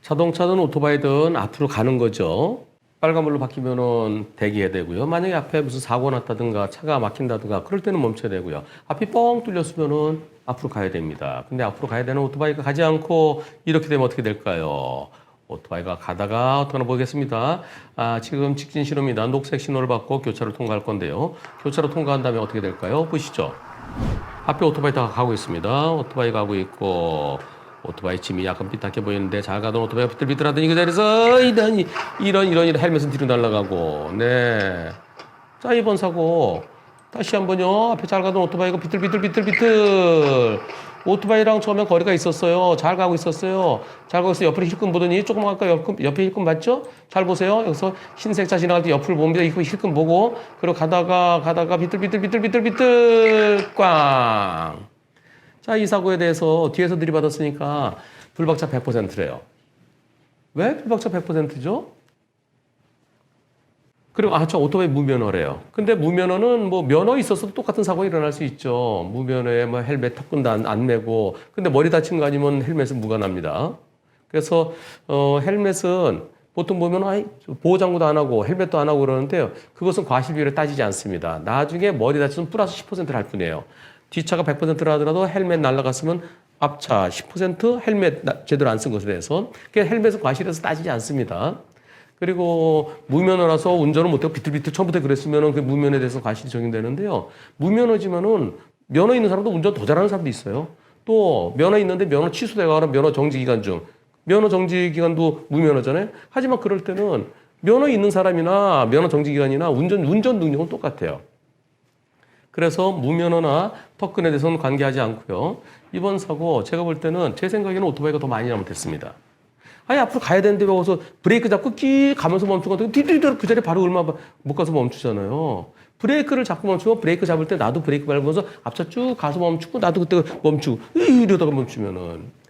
자동차든 오토바이든 앞으로 가는 거죠. 빨간불로 바뀌면은 대기해야 되고요. 만약에 앞에 무슨 사고 났다든가 차가 막힌다든가 그럴 때는 멈춰야 되고요. 앞이 뻥 뚫렸으면은 앞으로 가야 됩니다. 근데 앞으로 가야 되는 오토바이가 가지 않고 이렇게 되면 어떻게 될까요? 오토바이가 가다가 어떻게 하나 보겠습니다. 지금 직진 신호입니다. 녹색 신호를 받고 교차로 통과할 건데요. 교차로 통과한 다음에 어떻게 될까요? 보시죠. 앞에 오토바이 다 가고 있습니다. 오토바이 가고 있고 오토바이 짐이 약간 삐딱해 보이는데 잘 가던 오토바이가 비틀비틀하더니 그 자리에서 이런 헬멧은 뒤로 날아가고 네. 자, 이번 사고 다시 한번요. 앞에 잘 가던 오토바이가 비틀비틀 오토바이랑 처음에 거리가 있었어요. 잘 가고 있었어요. 잘 가고 있어요. 옆으로 힐끔 보더니 조금 아까 옆에 힐끔 봤죠? 잘 보세요. 여기서 흰색 차 지나갈 때 옆을 봅니다. 이거 힐끔 보고 그리고 가다가 비틀비틀 꽝. 자, 이 사고에 대해서 뒤에서 들이받았으니까 불박차 100%래요. 왜 불박차 100%죠? 그리고 저 오토바이 무면허래요. 근데 무면허는 뭐 면허 있어서도 똑같은 사고가 일어날 수 있죠. 무면허에 뭐 헬멧 턱끈도 안 매고 근데 머리 다친 거 아니면 헬멧은 무관합니다. 그래서 헬멧은 보통 보면 보호장구도 안 하고 헬멧도 안 하고 그러는데요. 그것은 과실비율에 따지지 않습니다. 나중에 머리 다치면 플러스 10%를 할 뿐이에요. 뒷차가 100%라 하더라도 헬멧 날라갔으면 앞차 10% 헬멧 제대로 안 쓴 것에 대해서 그러니까 헬멧은 과실에서 따지지 않습니다. 그리고 무면허라서 운전을 못하고 비틀비틀 처음부터 그랬으면은 그 무면허에 대해서 과실이 적용되는데요. 무면허지만은 면허 있는 사람도 운전 더 잘하는 사람도 있어요. 또 면허 있는데 면허 취소돼가거나 면허 정지 기간 중 면허 정지 기간도 무면허잖아요. 하지만 그럴 때는 면허 있는 사람이나 면허 정지 기간이나 운전 능력은 똑같아요. 그래서 무면허나 턱끈에 대해서는 관계하지 않고요. 이번 사고 제가 볼 때는 제 생각에는 오토바이가 더 많이 잘못했습니다. 앞으로 가야 되는데 왜 거기서 브레이크 잡고 끼 가면서 멈추고 뒤뒤뒤 그 자리에 바로 얼마 못 가서 멈추잖아요. 브레이크를 잡고 멈추고 브레이크 잡을 때 나도 브레이크 밟으면서 앞차 쭉 가서 멈추고 나도 그때 멈추고 이러다가 멈추면은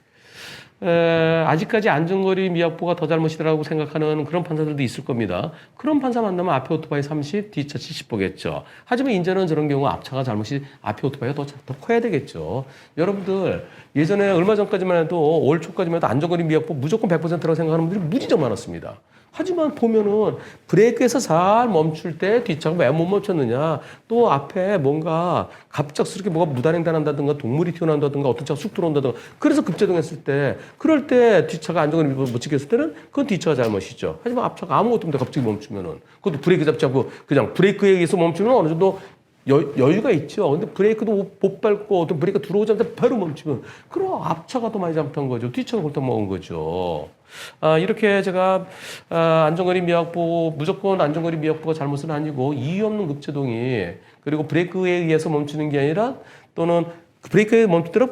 아직까지 안전거리 미확보가 더 잘못이라고 생각하는 그런 판사들도 있을 겁니다. 그런 판사 만나면 앞에 오토바이 30, 뒤차 70 보겠죠. 하지만 이제는 저런 경우 앞차가 잘못이 앞에 오토바이가 더 커야 되겠죠. 여러분들 예전에 얼마 전까지만 해도 올 초까지만 해도 안전거리 미확보 무조건 100%라고 생각하는 분들이 무지정 많았습니다. 하지만 보면은 브레이크에서 살 멈출 때 뒷차가 왜 못 멈췄느냐. 또 앞에 뭔가 갑작스럽게 뭐가 무단횡단한다든가 동물이 튀어나온다든가 어떤 차가 쑥 들어온다든가 그래서 급제동했을 때 그럴 때 뒷차가 안전거리 못 지켰을 때는 그건 뒷차가 잘못이죠. 하지만 앞차가 아무것도 없는데 갑자기 멈추면은 그것도 브레이크 잡지 않고 그냥 브레이크에 의해서 멈추면 어느 정도 여유가 있죠. 근데 브레이크도 못 밟고 어떤 브레이크가 들어오자마자 바로 멈추면 그럼 앞차가 더 많이 잘못한 거죠. 뒷차가 골탕 먹은 거죠. 이렇게 제가 안전거리 미확보 무조건 안전거리 미확보가 잘못은 아니고 이유 없는 급제동이 그리고 브레이크에 의해서 멈추는 게 아니라 또는 브레이크에 멈출 때로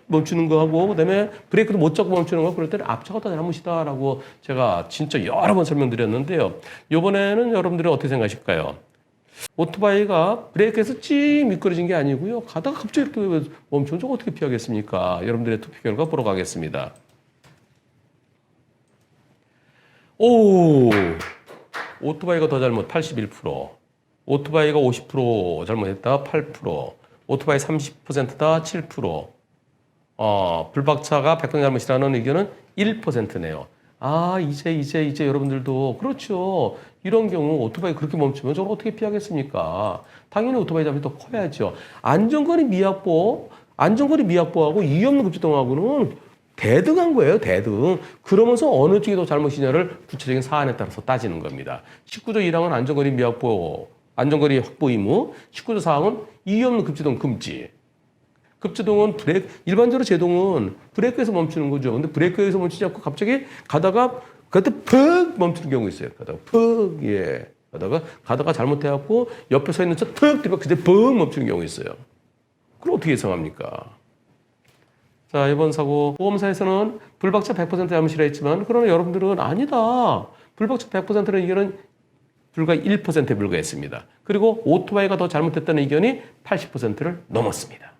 멈추는 거 하고 그다음에 브레이크도 못 잡고 멈추는 거 그럴 때는 앞차가 더 잘못이다라고 제가 진짜 여러 번 설명드렸는데요. 이번에는 여러분들은 어떻게 생각하실까요? 오토바이가 브레이크에서 찌 미끄러진 게 아니고요. 가다가 갑자기 이렇게 멈추면 저 어떻게 피하겠습니까? 여러분들의 투표 결과 보러 가겠습니다. 오토바이가 더 잘못 81%, 오토바이가 50% 잘못했다 8%, 오토바이 30%다 7%, 불박차가 100% 잘못이라는 의견은 1%네요. 이제 여러분들도 그렇죠. 이런 경우 오토바이 그렇게 멈추면 저걸 어떻게 피하겠습니까? 당연히 오토바이 잡이 더 커야죠. 안전거리 미확보하고 이유 없는 급제동하고는 대등한 거예요, 대등. 그러면서 어느 쪽이 더 잘못이냐를 구체적인 사안에 따라서 따지는 겁니다. 19조 1항은 안전거리 확보 의무, 19조 4항은 이유 없는 급제동 금지. 급제동은 일반적으로 제동은 브레이크에서 멈추는 거죠. 근데 브레이크에서 멈추지 않고 갑자기 가다가 그때 푹 멈추는 경우 있어요. 가다가 잘못해갖고 옆에 서 있는 차 툭 들이고 그때 푹 멈추는 경우 있어요. 그럼 어떻게 예상합니까? 자, 이번 사고 보험사에서는 불박차 100% 잘못이라 했지만 그러나 여러분들은 아니다. 불박차 100%는 의견은 불과 1%에 불과했습니다. 그리고 오토바이가 더 잘못했다는 의견이 80%를 넘었습니다.